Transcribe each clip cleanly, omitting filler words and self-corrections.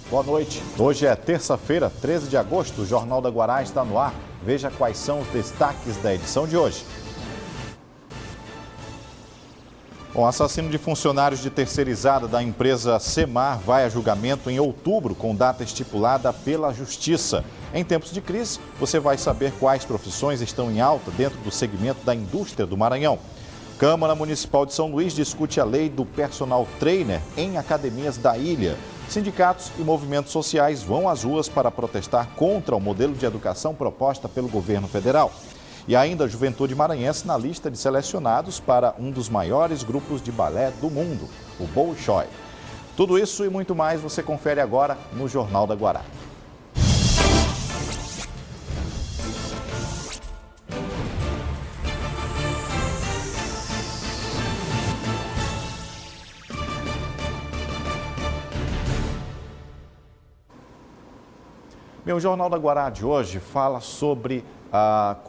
Boa noite. Hoje é terça-feira, 13 de agosto. O Jornal da Guará está no ar. Veja quais são os destaques da edição de hoje. Bom, assassino de funcionários de terceirizada da empresa Semar vai a julgamento em outubro, com data estipulada pela Justiça. Em tempos de crise, você vai saber quais profissões estão em alta dentro do segmento da indústria do Maranhão. Câmara Municipal de São Luís discute a lei do personal trainer em academias da ilha. Sindicatos e movimentos sociais vão às ruas para protestar contra o modelo de educação proposta pelo governo federal. E ainda a Juventude Maranhense na lista de selecionados para um dos maiores grupos de balé do mundo, o Bolshoi. Tudo isso e muito mais você confere agora no Jornal da Guará. O Jornal da Guará de hoje fala sobre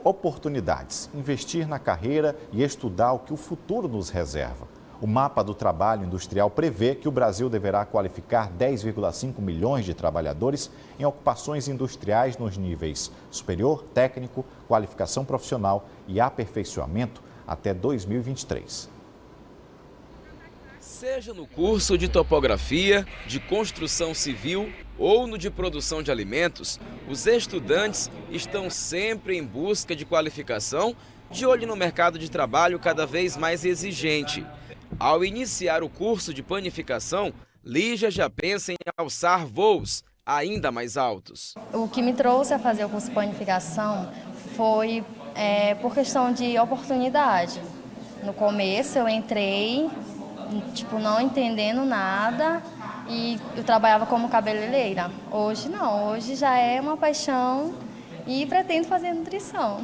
oportunidades, investir na carreira e estudar o que o futuro nos reserva. O mapa do trabalho industrial prevê que o Brasil deverá qualificar 10,5 milhões de trabalhadores em ocupações industriais nos níveis superior, técnico, qualificação profissional e aperfeiçoamento até 2023. Seja no curso de topografia, de construção civil ou no de produção de alimentos, os estudantes estão sempre em busca de qualificação, de olho no mercado de trabalho cada vez mais exigente. Ao iniciar o curso de panificação, Lígia já pensa em alçar voos ainda mais altos. O que me trouxe a fazer o curso de panificação foi por questão de oportunidade. No começo eu entrei não entendendo nada e eu trabalhava como cabeleireira. Hoje não, hoje já é uma paixão e pretendo fazer nutrição.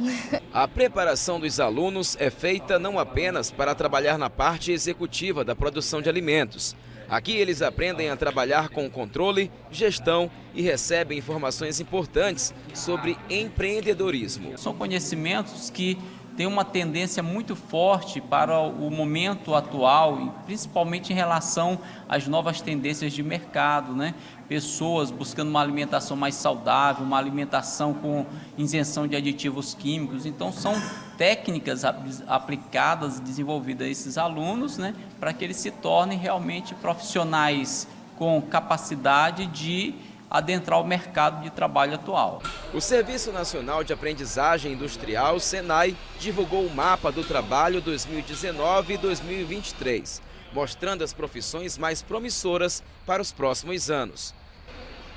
A preparação dos alunos é feita não apenas para trabalhar na parte executiva da produção de alimentos. Aqui eles aprendem a trabalhar com controle, gestão e recebem informações importantes sobre empreendedorismo. São conhecimentos que tem uma tendência muito forte para o momento atual, e principalmente em relação às novas tendências de mercado, né? Pessoas buscando uma alimentação mais saudável, uma alimentação com isenção de aditivos químicos. Então, são técnicas aplicadas, desenvolvidas a esses alunos, né? Para que eles se tornem realmente profissionais com capacidade de adentrar o mercado de trabalho atual. O Serviço Nacional de Aprendizagem Industrial, SENAI, divulgou o mapa do trabalho 2019 e 2023, mostrando as profissões mais promissoras para os próximos anos.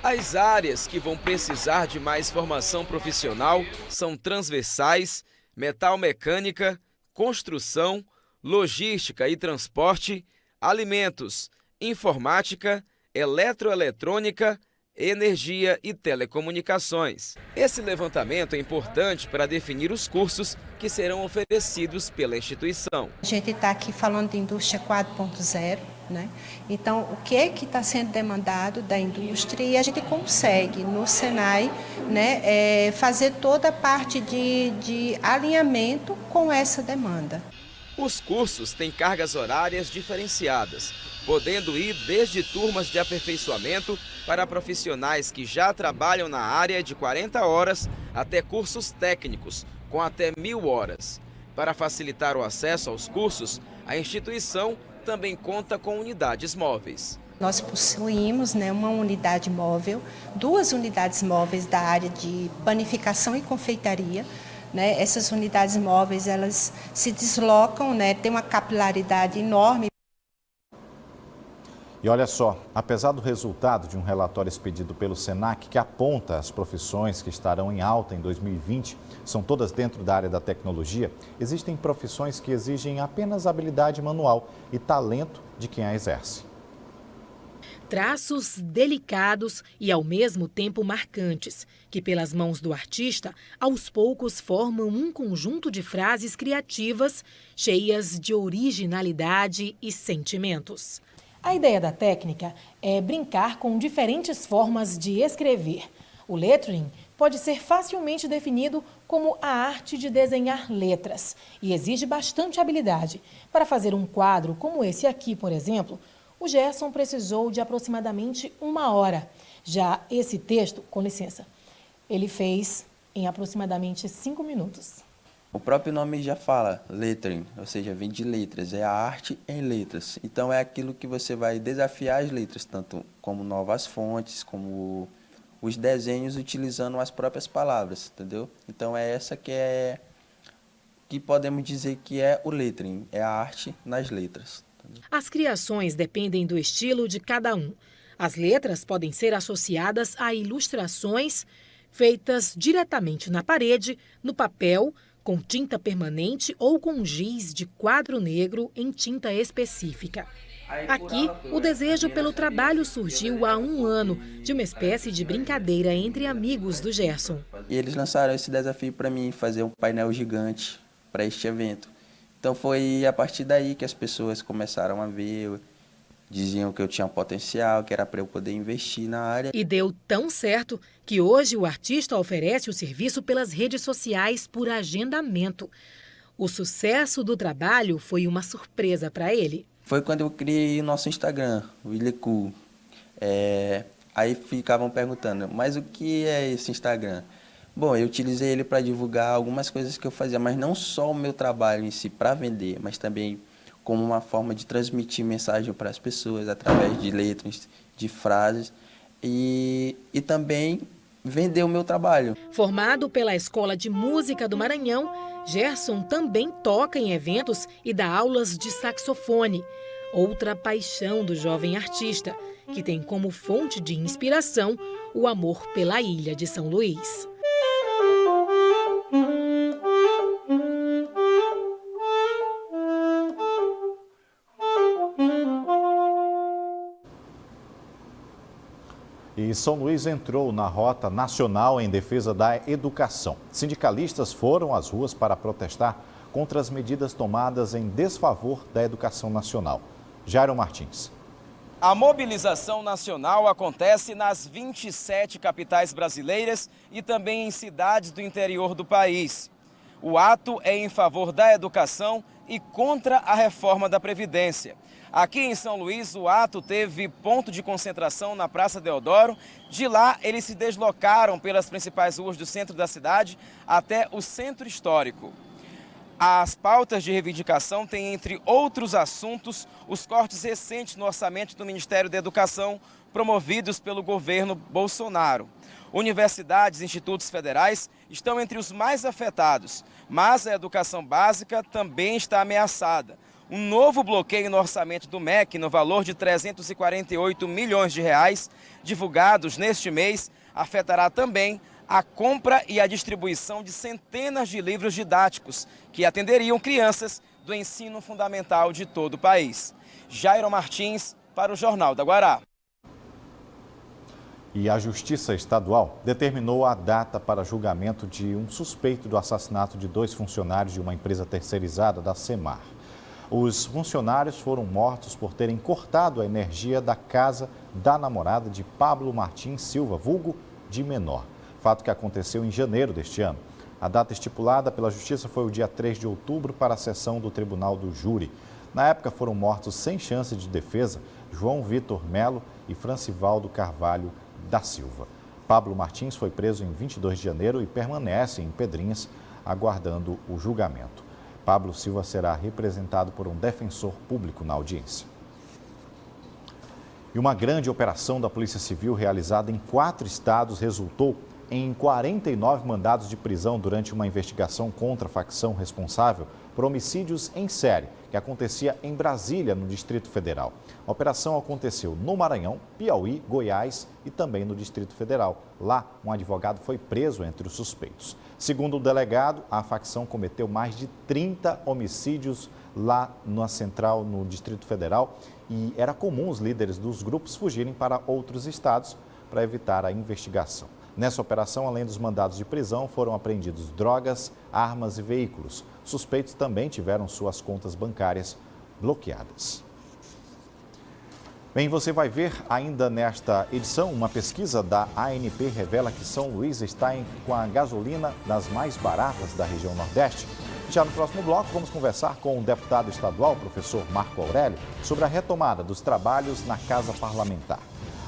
As áreas que vão precisar de mais formação profissional são transversais, metalmecânica, construção, logística e transporte, alimentos, informática, eletroeletrônica, energia e telecomunicações. Esse levantamento é importante para definir os cursos que serão oferecidos pela instituição. A gente está aqui falando de indústria 4.0, né? Então, o que está sendo demandado da indústria e a gente consegue no SENAI, né, fazer toda a parte de alinhamento com essa demanda. Os cursos têm cargas horárias diferenciadas, podendo ir desde turmas de aperfeiçoamento para profissionais que já trabalham na área de 40 horas até cursos técnicos com até 1.000 horas. Para facilitar o acesso aos cursos, a instituição também conta com unidades móveis. Nós possuímos, né, uma unidade móvel, 2 unidades móveis da área de panificação e confeitaria. Né? Essas unidades móveis, elas se deslocam, né, tem uma capilaridade enorme. E olha só, apesar do resultado de um relatório expedido pelo SENAC que aponta as profissões que estarão em alta em 2020, são todas dentro da área da tecnologia, existem profissões que exigem apenas habilidade manual e talento de quem a exerce. Traços delicados e ao mesmo tempo marcantes, que pelas mãos do artista, aos poucos formam um conjunto de frases criativas, cheias de originalidade e sentimentos. A ideia da técnica é brincar com diferentes formas de escrever. O lettering pode ser facilmente definido como a arte de desenhar letras e exige bastante habilidade. Para fazer um quadro como esse aqui, por exemplo, o Gerson precisou de aproximadamente 1 hora. Já esse texto, com licença, ele fez em aproximadamente 5 minutos. O próprio nome já fala, lettering, ou seja, vem de letras, é a arte em letras. Então é aquilo que você vai desafiar as letras, tanto como novas fontes, como os desenhos utilizando as próprias palavras, entendeu? Então é essa que podemos dizer que é o lettering, é a arte nas letras. As criações dependem do estilo de cada um. As letras podem ser associadas a ilustrações feitas diretamente na parede, no papel, com tinta permanente ou com giz de quadro negro em tinta específica. Aqui, o desejo pelo trabalho surgiu há 1 ano, de uma espécie de brincadeira entre amigos do Gerson. E eles lançaram esse desafio para mim, fazer um painel gigante para este evento. Então foi a partir daí que as pessoas começaram a ver, diziam que eu tinha potencial, que era para eu poder investir na área. E deu tão certo que hoje o artista oferece o serviço pelas redes sociais por agendamento. O sucesso do trabalho foi uma surpresa para ele. Foi quando eu criei o nosso Instagram, o Ilecool. Aí ficavam perguntando, mas o que é esse Instagram? Bom, eu utilizei ele para divulgar algumas coisas que eu fazia, mas não só o meu trabalho em si para vender, mas também como uma forma de transmitir mensagem para as pessoas através de letras, de frases e também vender o meu trabalho. Formado pela Escola de Música do Maranhão, Gerson também toca em eventos e dá aulas de saxofone. Outra paixão do jovem artista, que tem como fonte de inspiração o amor pela ilha de São Luís. E São Luís entrou na rota nacional em defesa da educação. Sindicalistas foram às ruas para protestar contra as medidas tomadas em desfavor da educação nacional. Jairo Martins. A mobilização nacional acontece nas 27 capitais brasileiras e também em cidades do interior do país. O ato é em favor da educação e contra a reforma da Previdência. Aqui em São Luís, o ato teve ponto de concentração na Praça Deodoro. De lá, eles se deslocaram pelas principais ruas do centro da cidade até o centro histórico. As pautas de reivindicação têm, entre outros assuntos, os cortes recentes no orçamento do Ministério da Educação, promovidos pelo governo Bolsonaro. Universidades e institutos federais estão entre os mais afetados, mas a educação básica também está ameaçada. Um novo bloqueio no orçamento do MEC, no valor de R$ 348 milhões, divulgados neste mês, afetará também a compra e a distribuição de centenas de livros didáticos que atenderiam crianças do ensino fundamental de todo o país. Jairo Martins, para o Jornal da Guará. E a Justiça Estadual determinou a data para julgamento de um suspeito do assassinato de 2 funcionários de uma empresa terceirizada da SEMAR. Os funcionários foram mortos por terem cortado a energia da casa da namorada de Pablo Martins Silva, vulgo de menor. Fato que aconteceu em janeiro deste ano. A data estipulada pela Justiça foi o dia 3 de outubro para a sessão do Tribunal do Júri. Na época foram mortos sem chance de defesa João Vitor Melo e Francivaldo Carvalho da Silva. Pablo Martins foi preso em 22 de janeiro e permanece em Pedrinhas, aguardando o julgamento. Pablo Silva será representado por um defensor público na audiência. E uma grande operação da Polícia Civil realizada em 4 estados resultou em 49 mandados de prisão durante uma investigação contra a facção responsável por homicídios em série, que acontecia em Brasília, no Distrito Federal. A operação aconteceu no Maranhão, Piauí, Goiás e também no Distrito Federal. Lá, um advogado foi preso entre os suspeitos. Segundo o delegado, a facção cometeu mais de 30 homicídios lá na central, no Distrito Federal, e era comum os líderes dos grupos fugirem para outros estados para evitar a investigação. Nessa operação, além dos mandados de prisão, foram apreendidos drogas, armas e veículos. Suspeitos também tiveram suas contas bancárias bloqueadas. Bem, você vai ver ainda nesta edição, uma pesquisa da ANP revela que São Luís está com a gasolina das mais baratas da região Nordeste. Já no próximo bloco, vamos conversar com o deputado estadual, professor Marco Aurélio, sobre a retomada dos trabalhos na Casa Parlamentar.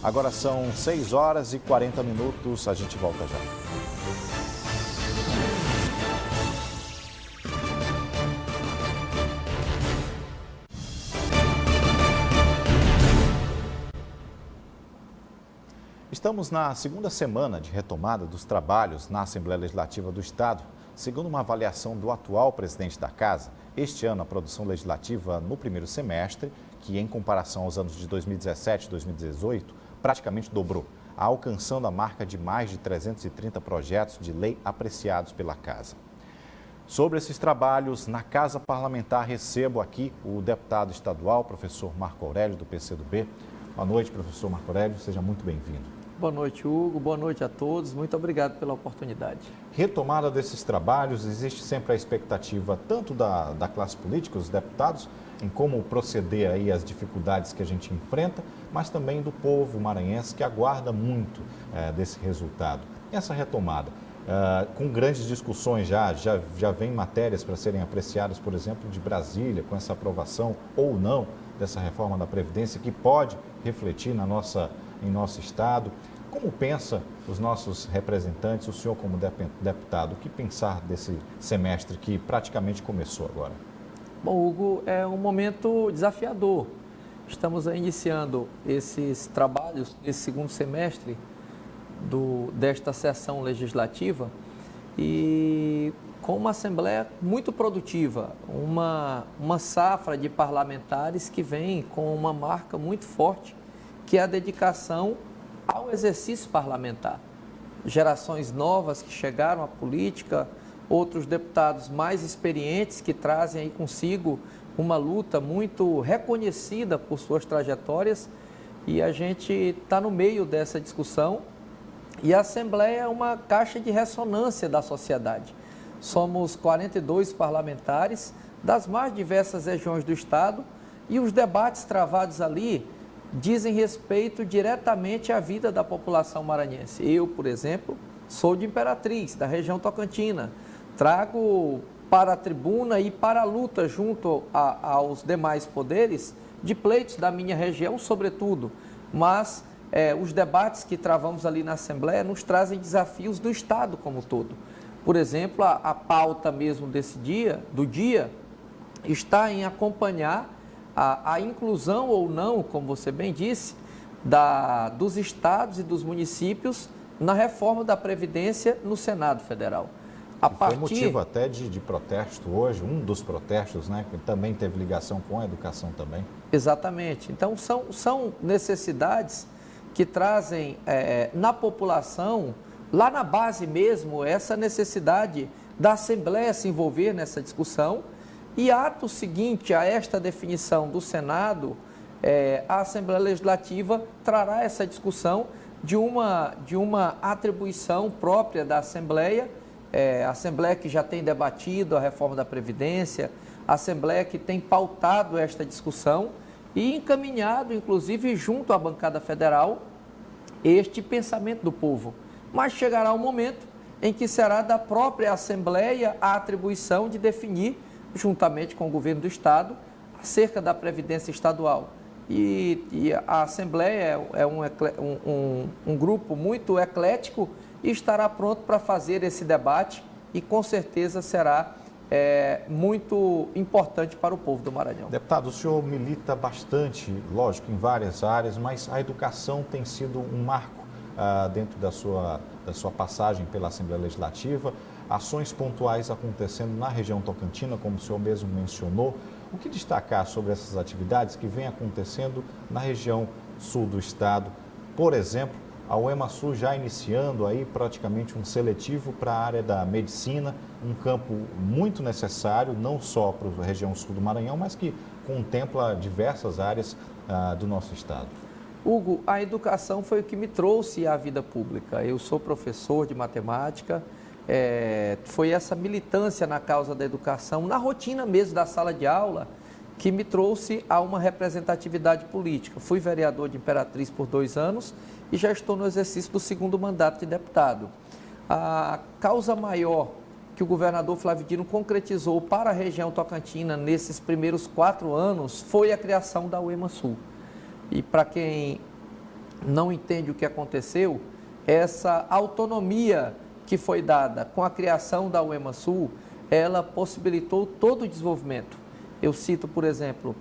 Agora são 6 horas e 40 minutos, a gente volta já. Estamos na segunda semana de retomada dos trabalhos na Assembleia Legislativa do Estado. Segundo uma avaliação do atual presidente da Casa, este ano a produção legislativa no primeiro semestre, que em comparação aos anos de 2017 e 2018, praticamente dobrou, alcançando a marca de mais de 330 projetos de lei apreciados pela Casa. Sobre esses trabalhos, na Casa Parlamentar recebo aqui o deputado estadual, professor Marco Aurélio, do PCdoB. Boa noite, professor Marco Aurélio, seja muito bem-vindo. Boa noite, Hugo. Boa noite a todos. Muito obrigado pela oportunidade. Retomada desses trabalhos, existe sempre a expectativa tanto da classe política, os deputados, em como proceder aí às dificuldades que a gente enfrenta, mas também do povo maranhense que aguarda muito desse resultado. Essa retomada, com grandes discussões já vem matérias para serem apreciadas, por exemplo, de Brasília, com essa aprovação ou não dessa reforma da Previdência, que pode refletir em nosso Estado. Como pensa os nossos representantes, o senhor como deputado, o que pensar desse semestre que praticamente começou agora? Bom, Hugo, é um momento desafiador. Estamos iniciando esses trabalhos nesse segundo semestre desta sessão legislativa e com uma Assembleia muito produtiva, uma safra de parlamentares que vem com uma marca muito forte, que é a dedicação ao exercício parlamentar. Gerações novas que chegaram à política, outros deputados mais experientes que trazem aí consigo uma luta muito reconhecida por suas trajetórias, e a gente está no meio dessa discussão e a Assembleia é uma caixa de ressonância da sociedade. Somos 42 parlamentares das mais diversas regiões do Estado e os debates travados ali dizem respeito diretamente à vida da população maranhense. Eu, por exemplo, sou de Imperatriz, da região tocantina. Trago para a tribuna e para a luta junto aos demais poderes de pleitos da minha região, sobretudo. Mas os debates que travamos ali na Assembleia nos trazem desafios do Estado como um todo. Por exemplo, a pauta mesmo do dia, está em acompanhar a inclusão ou não, como você bem disse, dos estados e dos municípios na reforma da Previdência no Senado Federal. Foi motivo até de protesto hoje, um dos protestos, né, que também teve ligação com a educação também. Exatamente. Então, são necessidades que trazem na população, lá na base mesmo, essa necessidade da Assembleia se envolver nessa discussão. E ato seguinte a esta definição do Senado, a Assembleia Legislativa trará essa discussão de uma atribuição própria da Assembleia, a Assembleia que já tem debatido a reforma da Previdência, a Assembleia que tem pautado esta discussão e encaminhado, inclusive, junto à bancada federal, este pensamento do povo. Mas chegará um momento em que será da própria Assembleia a atribuição de definir, juntamente com o governo do Estado, acerca da Previdência Estadual. E a Assembleia é um grupo muito eclético e estará pronto para fazer esse debate e com certeza será muito importante para o povo do Maranhão. Deputado, o senhor milita bastante, lógico, em várias áreas, mas a educação tem sido um marco dentro da sua passagem pela Assembleia Legislativa. Ações pontuais acontecendo na região tocantina, como o senhor mesmo mencionou. O que destacar sobre essas atividades que vêm acontecendo na região sul do estado? Por exemplo, a UEMA-Sul já iniciando aí praticamente um seletivo para a área da medicina, um campo muito necessário, não só para a região sul do Maranhão, mas que contempla diversas áreas do nosso estado. Hugo, a educação foi o que me trouxe à vida pública. Eu sou professor de matemática, foi essa militância na causa da educação, na rotina mesmo da sala de aula, que me trouxe a uma representatividade política. Fui vereador de Imperatriz por 2 anos e já estou no exercício do 2º mandato de deputado. A causa maior que o governador Flávio Dino concretizou para a região tocantina nesses primeiros 4 anos foi a criação da UEMA-Sul. E para quem não entende o que aconteceu, essa autonomia que foi dada com a criação da UEMA Sul, ela possibilitou todo o desenvolvimento. Eu cito, por exemplo,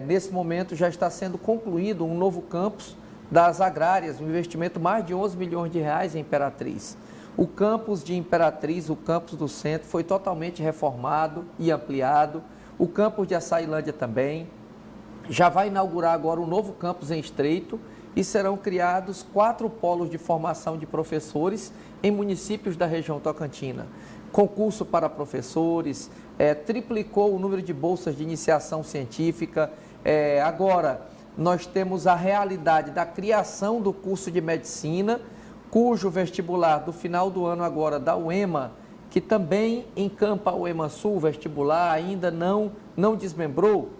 nesse momento já está sendo concluído um novo campus das agrárias, um investimento de mais de 11 milhões de reais em Imperatriz. O campus de Imperatriz, o campus do centro, foi totalmente reformado e ampliado. O campus de Açailândia também. Já vai inaugurar agora um novo campus em Estreito e serão criados 4 polos de formação de professores em municípios da região tocantina. Concurso para professores, triplicou o número de bolsas de iniciação científica. Agora, nós temos a realidade da criação do curso de medicina, cujo vestibular do final do ano agora da UEMA, que também encampa a UEMA Sul, vestibular ainda não desmembrou,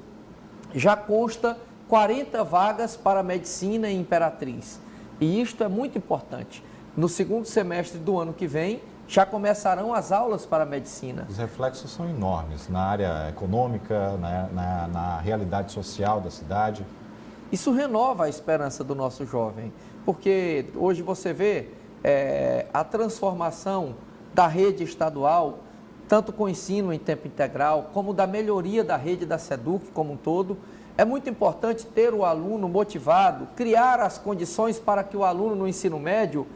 já consta 40 vagas para medicina em Imperatriz. E isto é muito importante. No segundo semestre do ano que vem, já começarão as aulas para medicina. Os reflexos são enormes na área econômica, na realidade social da cidade. Isso renova a esperança do nosso jovem, porque hoje você vê a transformação da rede estadual, tanto com ensino em tempo integral, como da melhoria da rede da SEDUC como um todo. É muito importante ter o aluno motivado, criar as condições para que o aluno no ensino médio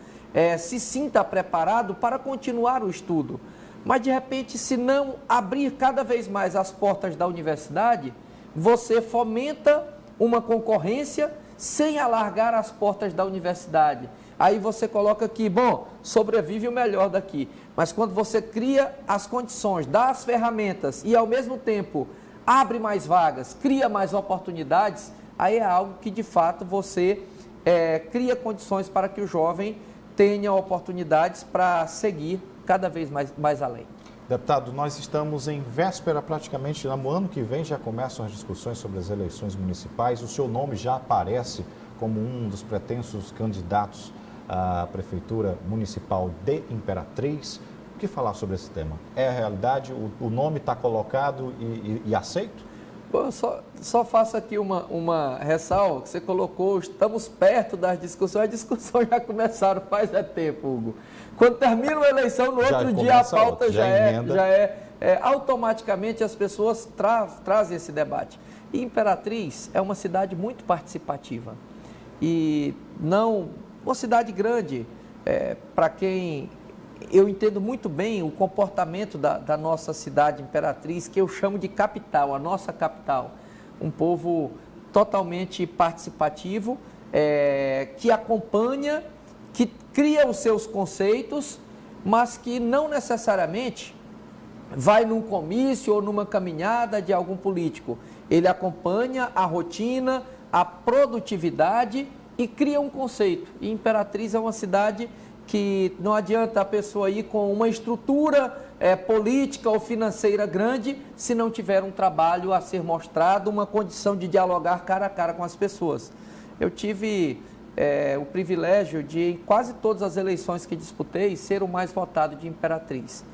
se sinta preparado para continuar o estudo. Mas, de repente, se não abrir cada vez mais as portas da universidade, você fomenta uma concorrência sem alargar as portas da universidade. Aí você coloca aqui, bom, sobrevive o melhor daqui. Mas quando você cria as condições, dá as ferramentas e, ao mesmo tempo, abre mais vagas, cria mais oportunidades, aí é algo que, de fato, você cria condições para que o jovem tenha oportunidades para seguir cada vez mais além. Deputado, nós estamos em véspera praticamente, no ano que vem já começam as discussões sobre as eleições municipais. O seu nome já aparece como um dos pretensos candidatos à Prefeitura Municipal de Imperatriz. O que falar sobre esse tema? É a realidade? O nome está colocado e aceito? Bom, só faço aqui uma ressalva, que você colocou, estamos perto das discussões. As discussões já começaram faz tempo, Hugo. Quando termina a eleição, no outro dia a pauta automaticamente as pessoas trazem esse debate. E Imperatriz é uma cidade muito participativa e não uma cidade grande, para quem eu entendo muito bem o comportamento da nossa cidade Imperatriz, que eu chamo de capital, a nossa capital. Um povo totalmente participativo, que acompanha, que cria os seus conceitos, mas que não necessariamente vai num comício ou numa caminhada de algum político. Ele acompanha a rotina, a produtividade e cria um conceito. E Imperatriz é uma cidade que não adianta a pessoa ir com uma estrutura política ou financeira grande se não tiver um trabalho a ser mostrado, uma condição de dialogar cara a cara com as pessoas. Eu tive o privilégio de, em quase todas as eleições que disputei, ser o mais votado de Imperatriz.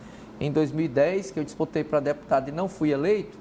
Em 2010, que eu disputei para deputado e não fui eleito,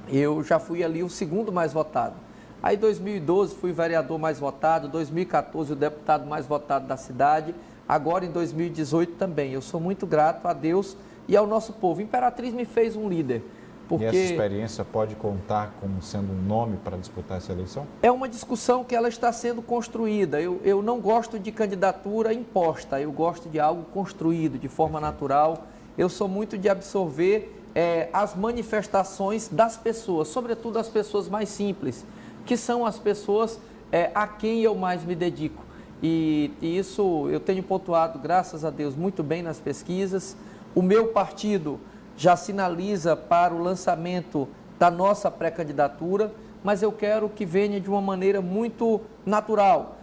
eu já fui ali o segundo mais votado. Aí, em 2012, fui vereador mais votado, 2014, o deputado mais votado da cidade. Agora, em 2018, também. Eu sou muito grato a Deus e ao nosso povo. Imperatriz me fez um líder. Porque e essa experiência pode contar como sendo um nome para disputar essa eleição? É uma discussão que ela está sendo construída. Eu não gosto de candidatura imposta, eu gosto de algo construído, de forma natural. Eu sou muito de absorver as manifestações das pessoas, sobretudo as pessoas mais simples, que são as pessoas a quem eu mais me dedico. E isso eu tenho pontuado, graças a Deus, muito bem nas pesquisas. O meu partido já sinaliza para o lançamento da nossa pré-candidatura, mas eu quero que venha de uma maneira muito natural,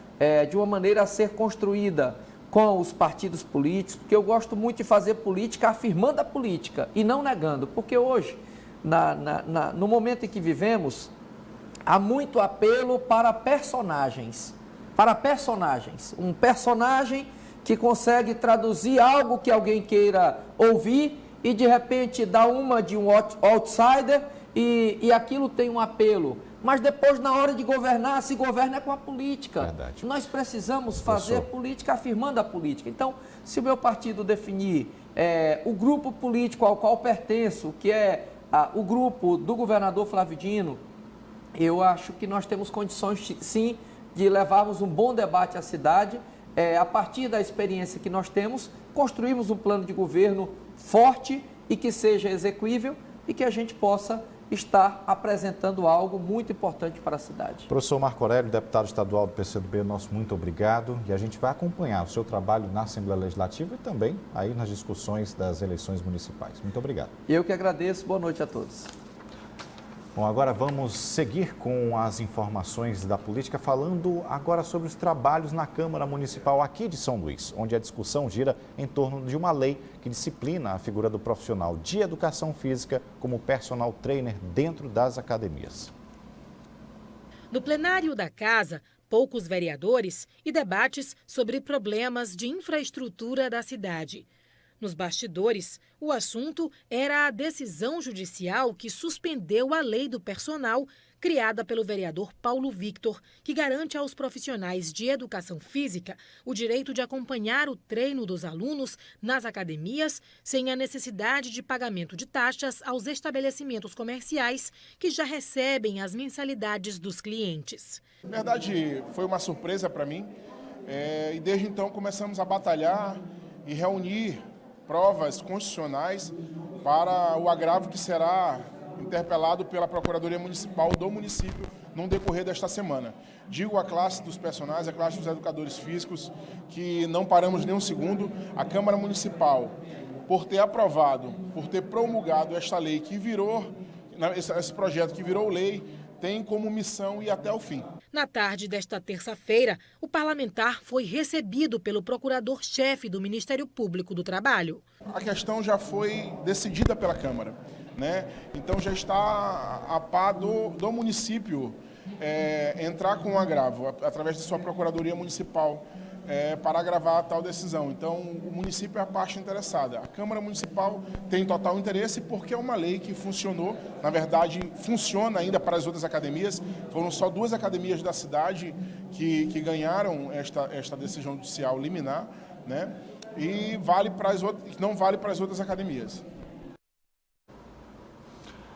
de uma maneira a ser construída com os partidos políticos, porque eu gosto muito de fazer política afirmando a política e não negando, porque hoje, no momento em que vivemos, há muito apelo para personagens. Um personagem que consegue traduzir algo que alguém queira ouvir e de repente dá uma de um outsider e aquilo tem um apelo. mas depois, na hora de governar, se governa com a política. Verdade. Nós precisamos fazer política afirmando a política. Então, se o meu partido definir o grupo político ao qual pertenço, que é o grupo do governador Flávio Dino, eu acho que nós temos condições, sim, de levarmos um bom debate à cidade, a partir da experiência que nós temos, construirmos um plano de governo forte e que seja execuível e que a gente possa estar apresentando algo muito importante para a cidade. Professor Marco Aurélio, deputado estadual do PCdoB, nosso muito obrigado. E a gente vai acompanhar o seu trabalho na Assembleia Legislativa e também aí nas discussões das eleições municipais. Muito obrigado. Eu que agradeço. Boa noite a todos. Bom, agora vamos seguir com as informações da política, falando agora sobre os trabalhos na Câmara Municipal aqui de São Luís, onde a discussão gira em torno de uma lei que disciplina a figura do profissional de educação física como personal trainer dentro das academias. No plenário da Casa, poucos vereadores e debates sobre problemas de infraestrutura da cidade. Nos bastidores, o assunto era a decisão judicial que suspendeu a lei do personal criada pelo vereador Paulo Victor, que garante aos profissionais de educação física o direito de acompanhar o treino dos alunos nas academias sem a necessidade de pagamento de taxas aos estabelecimentos comerciais que já recebem as mensalidades dos clientes. Na verdade, foi uma surpresa para mim e desde então começamos a batalhar e reunir provas constitucionais para o agravo que será interpelado pela Procuradoria Municipal do município no decorrer desta semana. Digo à classe dos personagens, à classe dos educadores físicos, que não paramos nem um segundo. A Câmara Municipal, por ter aprovado, por ter promulgado esta lei que virou, esse projeto que virou lei, tem como missão ir até o fim. Na tarde desta terça-feira, o parlamentar foi recebido pelo procurador-chefe do Ministério Público do Trabalho. A questão já foi decidida pela Câmara, né? Então já está a par do município entrar com um agravo através de sua Procuradoria Municipal para agravar tal decisão. Então o município é a parte interessada. A Câmara Municipal tem total interesse porque é uma lei que funcionou, na verdade funciona ainda para as outras academias. Foram só 2 academias da cidade que ganharam esta decisão judicial liminar, né? E não vale para as outras academias.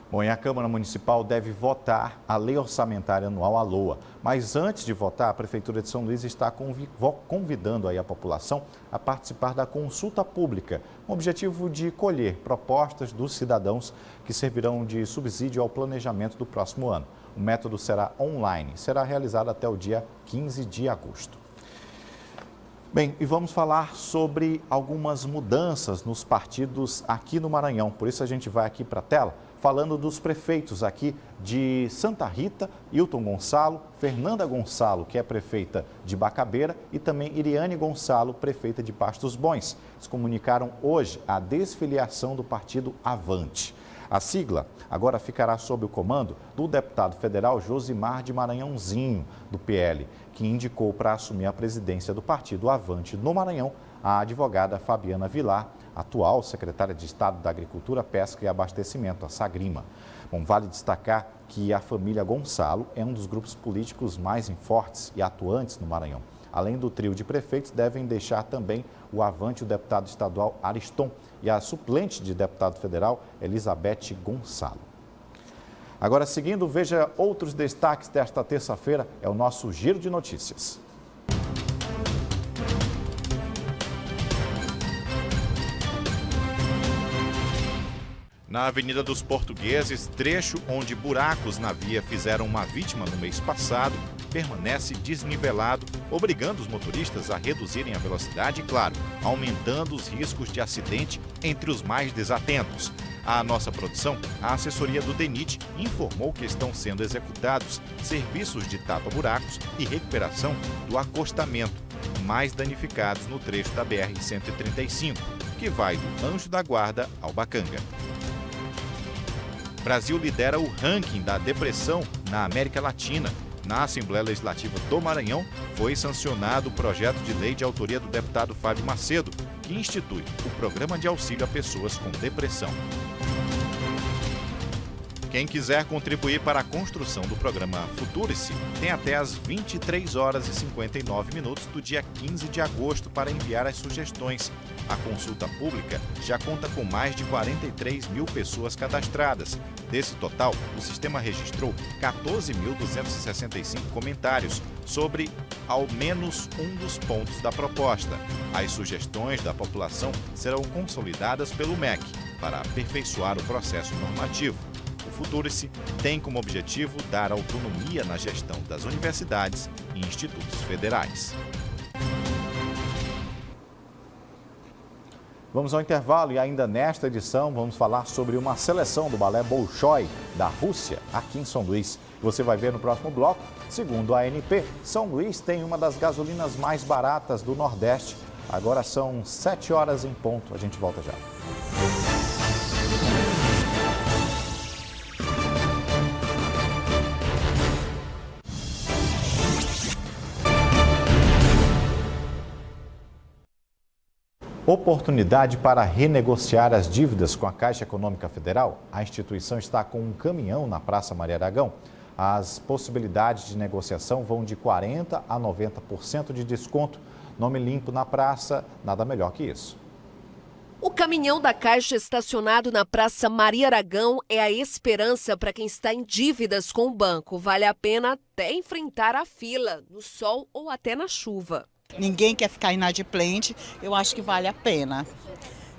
Bom, e a Câmara Municipal deve votar a Lei Orçamentária Anual, a LOA. Mas antes de votar, a Prefeitura de São Luís está convidando aí a população a participar da consulta pública, com o objetivo de colher propostas dos cidadãos que servirão de subsídio ao planejamento do próximo ano. O método será online, será realizado até o dia 15 de agosto. Bem, e vamos falar sobre algumas mudanças nos partidos aqui no Maranhão. Por isso a gente vai aqui para a tela, falando dos prefeitos aqui de Santa Rita, Hilton Gonçalo, Fernanda Gonçalo, que é prefeita de Bacabeira, e também Iriane Gonçalo, prefeita de Pastos Bons. Eles comunicaram hoje a desfiliação do partido Avante. A sigla agora ficará sob o comando do deputado federal Josimar de Maranhãozinho, do PL, que indicou para assumir a presidência do partido Avante no Maranhão a advogada Fabiana Vilar, atual secretária de Estado da Agricultura, Pesca e Abastecimento, a Sagrima. Bom, vale destacar que a família Gonçalo é um dos grupos políticos mais fortes e atuantes no Maranhão. Além do trio de prefeitos, devem deixar também o Avante o deputado estadual Ariston e a suplente de deputado federal Elizabeth Gonçalo. Agora, seguindo, veja outros destaques desta terça-feira, é o nosso Giro de Notícias. Na Avenida dos Portugueses, trecho onde buracos na via fizeram uma vítima no mês passado, permanece desnivelado, obrigando os motoristas a reduzirem a velocidade e, claro, aumentando os riscos de acidente entre os mais desatentos. A nossa produção, a assessoria do DENIT, informou que estão sendo executados serviços de tapa-buracos e recuperação do acostamento, mais danificados no trecho da BR-135, que vai do Anjo da Guarda ao Bacanga. Brasil lidera o ranking da depressão na América Latina. Na Assembleia Legislativa do Maranhão, foi sancionado o projeto de lei de autoria do deputado Fábio Macedo, que institui o Programa de Auxílio a Pessoas com Depressão. Quem quiser contribuir para a construção do programa Futurice tem até às 23 horas e 59 minutos do dia 15 de agosto para enviar as sugestões. A consulta pública já conta com mais de 43 mil pessoas cadastradas. Desse total, o sistema registrou 14.265 comentários sobre ao menos um dos pontos da proposta. As sugestões da população serão consolidadas pelo MEC para aperfeiçoar o processo normativo. O Futurice tem como objetivo dar autonomia na gestão das universidades e institutos federais. Vamos ao intervalo e ainda nesta edição vamos falar sobre uma seleção do balé Bolshoi da Rússia, aqui em São Luís. Você vai ver no próximo bloco. Segundo a ANP, São Luís tem uma das gasolinas mais baratas do Nordeste. Agora são 7 horas em ponto. A gente volta já. Oportunidade para renegociar as dívidas com a Caixa Econômica Federal? A instituição está com um caminhão na Praça Maria Aragão. As possibilidades de negociação vão de 40% a 90% de desconto. Nome limpo na praça, nada melhor que isso. O caminhão da Caixa estacionado na Praça Maria Aragão é a esperança para quem está em dívidas com o banco. Vale a pena até enfrentar a fila, no sol ou até na chuva. Ninguém quer ficar inadimplente, eu acho que vale a pena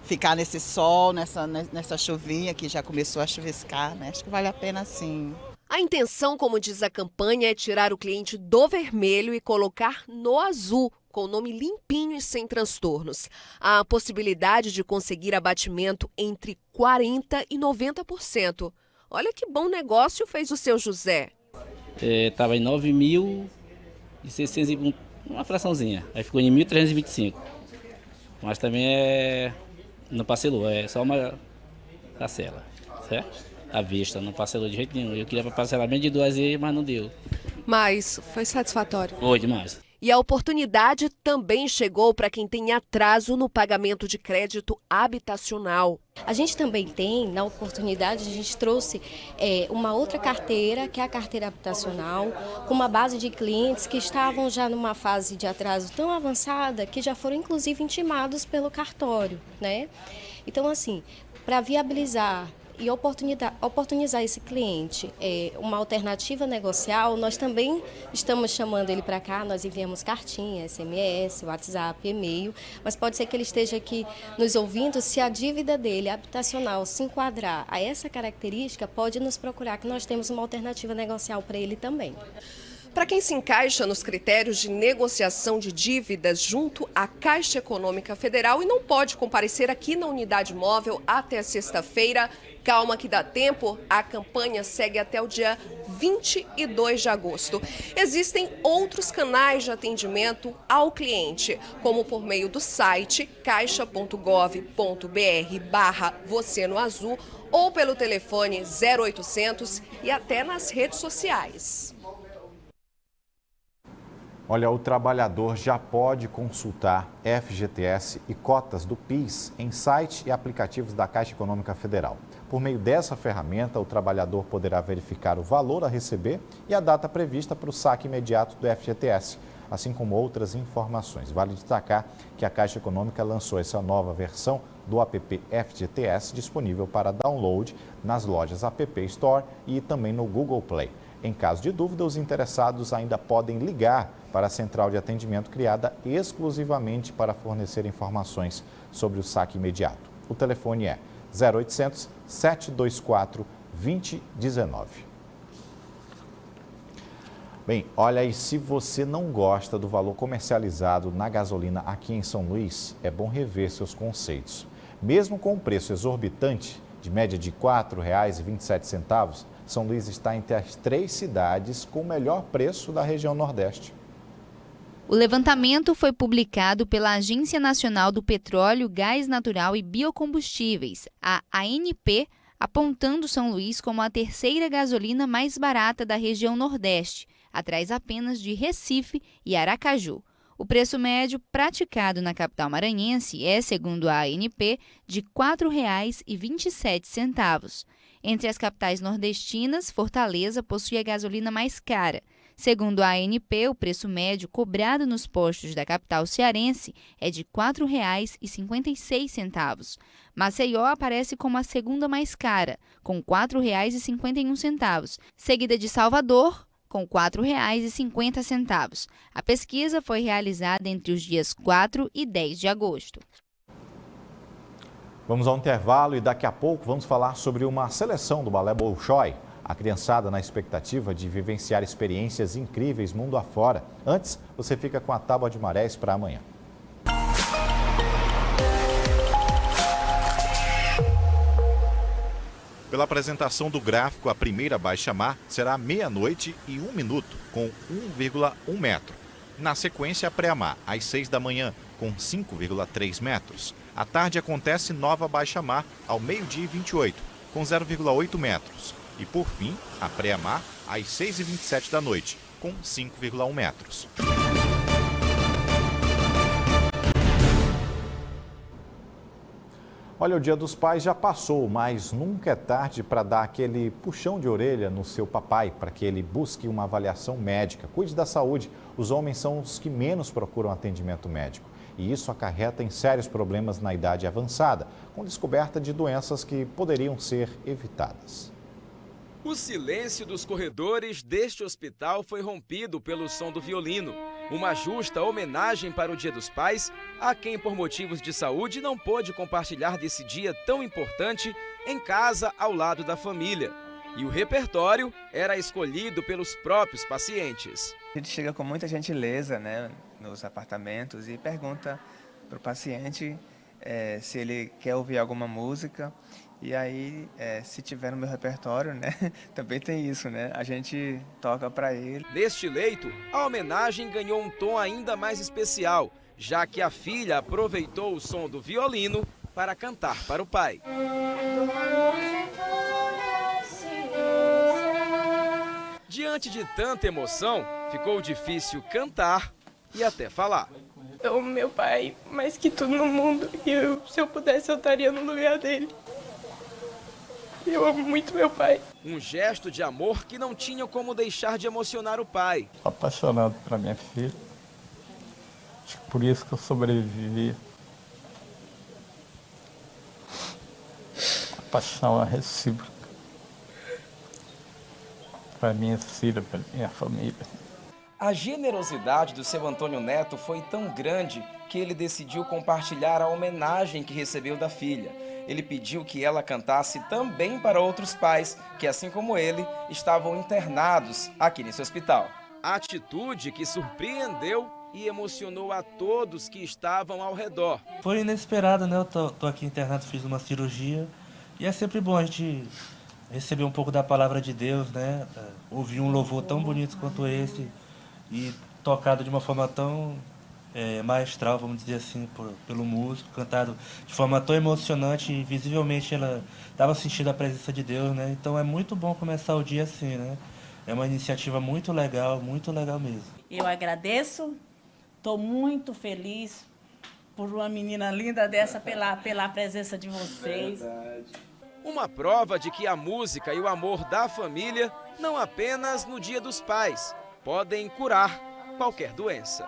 ficar nesse sol, nessa chuvinha que já começou a chuviscar, né? Acho que vale a pena sim. A intenção, como diz a campanha, é tirar o cliente do vermelho e colocar no azul, com o nome limpinho e sem transtornos. Há a possibilidade de conseguir abatimento entre 40% e 90%. Olha que bom negócio fez o seu José. Estava em 9.600 uma fraçãozinha, aí ficou em 1.325, mas também não parcelou, é só uma parcela, certo? À vista, não parcelou de jeito nenhum, eu queria parcelamento de 2 vezes, mas não deu. Mas foi satisfatório? Foi demais. E a oportunidade também chegou para quem tem atraso no pagamento de crédito habitacional. A gente também tem, na oportunidade, a gente trouxe uma outra carteira, que é a carteira habitacional, com uma base de clientes que estavam já numa fase de atraso tão avançada que já foram, inclusive, intimados pelo cartório, né? Então, assim, para viabilizar e oportunizar esse cliente uma alternativa negocial, nós também estamos chamando ele para cá, nós enviamos cartinha, SMS, WhatsApp, e-mail, mas pode ser que ele esteja aqui nos ouvindo. Se a dívida dele habitacional se enquadrar a essa característica, pode nos procurar, que nós temos uma alternativa negocial para ele também. Para quem se encaixa nos critérios de negociação de dívidas junto à Caixa Econômica Federal e não pode comparecer aqui na unidade móvel até sexta-feira, calma que dá tempo, a campanha segue até o dia 22 de agosto. Existem outros canais de atendimento ao cliente, como por meio do site caixa.gov.br/você no azul ou pelo telefone 0800 e até nas redes sociais. Olha, o trabalhador já pode consultar FGTS e cotas do PIS em site e aplicativos da Caixa Econômica Federal. Por meio dessa ferramenta, o trabalhador poderá verificar o valor a receber e a data prevista para o saque imediato do FGTS, assim como outras informações. Vale destacar que a Caixa Econômica lançou essa nova versão do app FGTS disponível para download nas lojas App Store e também no Google Play. Em caso de dúvida, os interessados ainda podem ligar para a central de atendimento criada exclusivamente para fornecer informações sobre o saque imediato. O telefone é 0800 724 2019. Bem, olha, e se você não gosta do valor comercializado na gasolina aqui em São Luís, é bom rever seus conceitos. Mesmo com um preço exorbitante, de média de R$ 4,27, São Luís está entre as 3 cidades com o melhor preço da região Nordeste. O levantamento foi publicado pela Agência Nacional do Petróleo, Gás Natural e Biocombustíveis, a ANP, apontando São Luís como a 3ª gasolina mais barata da região Nordeste, atrás apenas de Recife e Aracaju. O preço médio praticado na capital maranhense é, segundo a ANP, de R$ 4,27. Entre as capitais nordestinas, Fortaleza possui a gasolina mais cara. Segundo a ANP, o preço médio cobrado nos postos da capital cearense é de R$ 4,56. Maceió aparece como a segunda mais cara, com R$ 4,51, seguida de Salvador, com R$ 4,50. A pesquisa foi realizada entre os dias 4 e 10 de agosto. Vamos ao intervalo e daqui a pouco vamos falar sobre uma seleção do Balé Bolshoi. A criançada na expectativa de vivenciar experiências incríveis mundo afora. Antes, você fica com a Tábua de Marés para amanhã. Pela apresentação do gráfico, a primeira baixa-mar será meia-noite e 1 minuto, com 1,1 metro. Na sequência, a pré-mar, às 6 da manhã, com 5,3 metros. À tarde acontece nova baixa-mar, ao meio-dia e 28, com 0,8 metros. E, por fim, a pré-mar, às 6h27 da noite, com 5,1 metros. Olha, o Dia dos Pais já passou, mas nunca é tarde para dar aquele puxão de orelha no seu papai, para que ele busque uma avaliação médica. Cuide da saúde. Os homens são os que menos procuram atendimento médico. E isso acarreta em sérios problemas na idade avançada, com descoberta de doenças que poderiam ser evitadas. O silêncio dos corredores deste hospital foi rompido pelo som do violino. Uma justa homenagem para o Dia dos Pais a quem, por motivos de saúde, não pôde compartilhar desse dia tão importante em casa ao lado da família. E o repertório era escolhido pelos próprios pacientes. A gente chega com muita gentileza, né, nos apartamentos e pergunta para o paciente se ele quer ouvir alguma música. E aí, se tiver no meu repertório, né, também tem isso, né? A gente toca para ele. Neste leito, a homenagem ganhou um tom ainda mais especial, já que a filha aproveitou o som do violino para cantar para o pai. Diante de tanta emoção, ficou difícil cantar e até falar. Eu amo meu pai mais que tudo no mundo e se eu pudesse eu estaria no lugar dele. Eu amo muito meu pai. Um gesto de amor que não tinha como deixar de emocionar o pai. Sou apaixonado por minha filha. Acho que por isso que eu sobrevivi. A paixão é recíproca. Para minha filha, para minha família. A generosidade do seu Antônio Neto foi tão grande que ele decidiu compartilhar a homenagem que recebeu da filha. Ele pediu que ela cantasse também para outros pais que, assim como ele, estavam internados aqui nesse hospital. Atitude que surpreendeu e emocionou a todos que estavam ao redor. Foi inesperado, né? Eu tô aqui internado, fiz uma cirurgia e é sempre bom a gente receber um pouco da palavra de Deus, né? Ouvir um louvor tão bonito quanto esse e tocado de uma forma tão maestral, vamos dizer assim, pelo músico, cantado de forma tão emocionante e visivelmente ela estava sentindo a presença de Deus, né? Então é muito bom começar o dia assim, né? É uma iniciativa muito legal mesmo. Eu agradeço, estou muito feliz por uma menina linda dessa, pela presença de vocês. Uma prova de que a música e o amor da família, não apenas no Dia dos Pais, podem curar qualquer doença.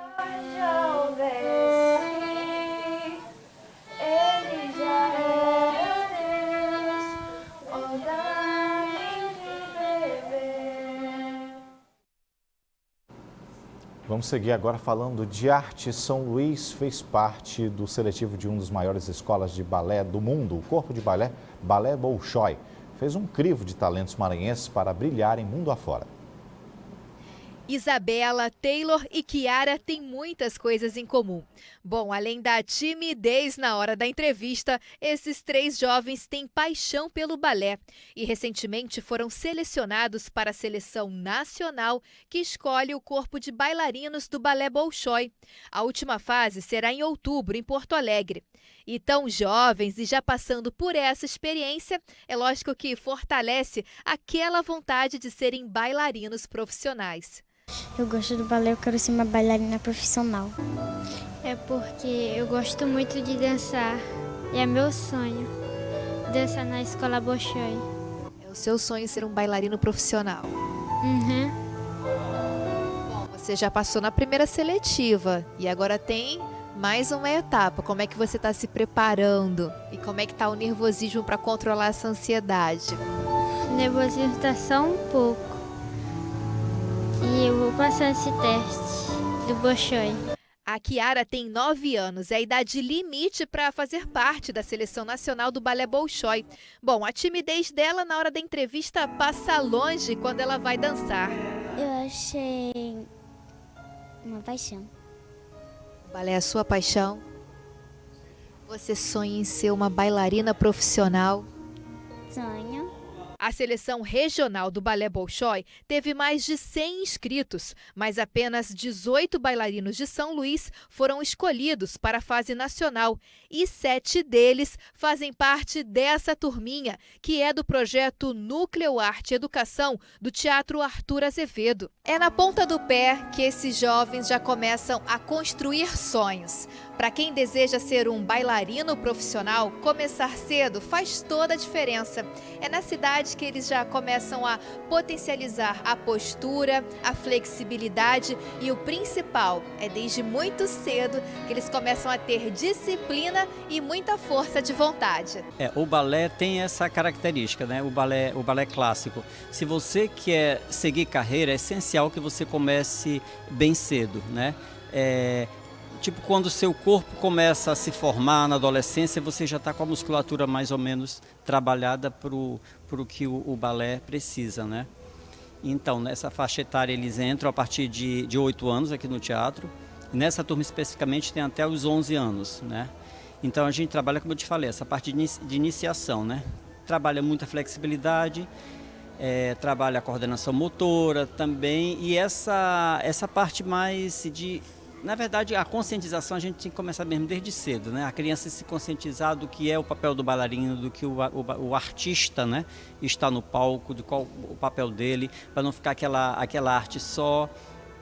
Vamos seguir agora falando de arte. São Luís fez parte do seletivo de uma das maiores escolas de balé do mundo, o Corpo de Balé, Balé Bolshoi. Fez um crivo de talentos maranhenses para brilharem mundo afora. Isabela, Taylor e Kiara têm muitas coisas em comum. Bom, além da timidez na hora da entrevista, esses 3 jovens têm paixão pelo balé e recentemente foram selecionados para a seleção nacional que escolhe o corpo de bailarinos do Balé Bolshoi. A última fase será em outubro, em Porto Alegre. E tão jovens e já passando por essa experiência, é lógico que fortalece aquela vontade de serem bailarinos profissionais. Eu gosto do balé, eu quero ser uma bailarina profissional. É porque eu gosto muito de dançar e é meu sonho dançar na escola Bolshoi. O seu sonho é ser um bailarino profissional. Uhum. Bom, você já passou na primeira seletiva e agora tem mais uma etapa. Como é que você está se preparando? E como é que está o nervosismo para controlar essa ansiedade? O nervosismo está só um pouco. E eu vou passar esse teste do Bolshoi. A Kiara tem 9 anos, é a idade limite para fazer parte da Seleção Nacional do Balé Bolshoi. Bom, a timidez dela na hora da entrevista passa longe quando ela vai dançar. Eu achei uma paixão. O balé é a sua paixão? Você sonha em ser uma bailarina profissional? Sonho. A seleção regional do Balé Bolshoi teve mais de 100 inscritos, mas apenas 18 bailarinos de São Luís foram escolhidos para a fase nacional e 7 deles fazem parte dessa turminha, que é do projeto Núcleo Arte e Educação do Teatro Arthur Azevedo. É na ponta do pé que esses jovens já começam a construir sonhos. Para quem deseja ser um bailarino profissional, começar cedo faz toda a diferença. É na cidade que eles já começam a potencializar a postura, a flexibilidade e o principal, é desde muito cedo que eles começam a ter disciplina e muita força de vontade. O balé tem essa característica, né? O balé clássico. Se você quer seguir carreira, é essencial que você comece bem cedo, né? Tipo, quando o seu corpo começa a se formar na adolescência, você já está com a musculatura mais ou menos trabalhada para o que o balé precisa, né? Então, nessa faixa etária, eles entram a partir de 8 anos aqui no teatro. Nessa turma especificamente tem até os 11 anos, né? Então, a gente trabalha, como eu te falei, essa parte de iniciação, né? Trabalha muita flexibilidade, trabalha a coordenação motora também, e essa parte mais de... Na verdade, a conscientização a gente tem que começar mesmo desde cedo, né? A criança se conscientizar do que é o papel do bailarino, do que o artista, né, está no palco, de qual o papel dele, para não ficar aquela arte só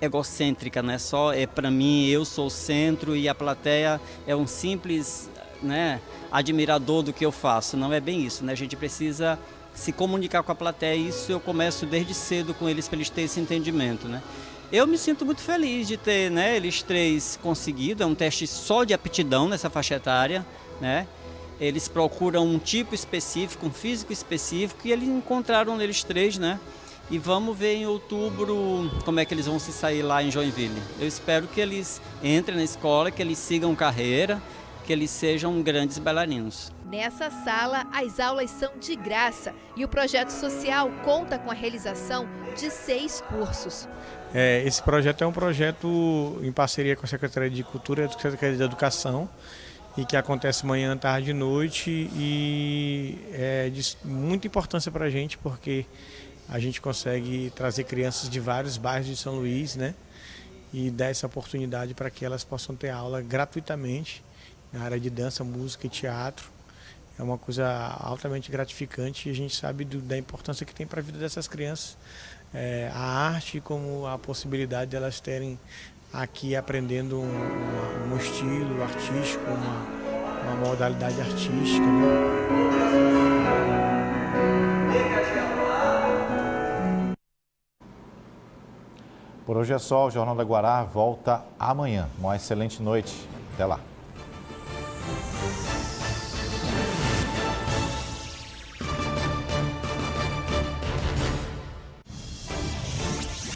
egocêntrica, né? Só é para mim, eu sou o centro e a plateia é um simples, né, admirador do que eu faço. Não é bem isso, né? A gente precisa se comunicar com a plateia, e isso eu começo desde cedo com eles, para eles terem esse entendimento, né? Eu me sinto muito feliz de ter, né, eles 3 conseguido, é um teste só de aptidão nessa faixa etária, né? Eles procuram um tipo específico, um físico específico, e eles encontraram eles 3, né? E vamos ver em outubro como é que eles vão se sair lá em Joinville. Eu espero que eles entrem na escola, que eles sigam carreira, que eles sejam grandes bailarinos. Nessa sala, as aulas são de graça e o projeto social conta com a realização de 6 cursos. Esse projeto é um projeto em parceria com a Secretaria de Cultura e a Secretaria de Educação, e que acontece manhã, tarde e noite, e é de muita importância para a gente, porque a gente consegue trazer crianças de vários bairros de São Luís, né, e dar essa oportunidade para que elas possam ter aula gratuitamente na área de dança, música e teatro. É uma coisa altamente gratificante, e a gente sabe da importância que tem para a vida dessas crianças, a arte, como a possibilidade de elas terem aqui aprendendo um estilo artístico, uma modalidade artística, né? Por hoje é só, o Jornal da Guará volta amanhã. Uma excelente noite. Até lá.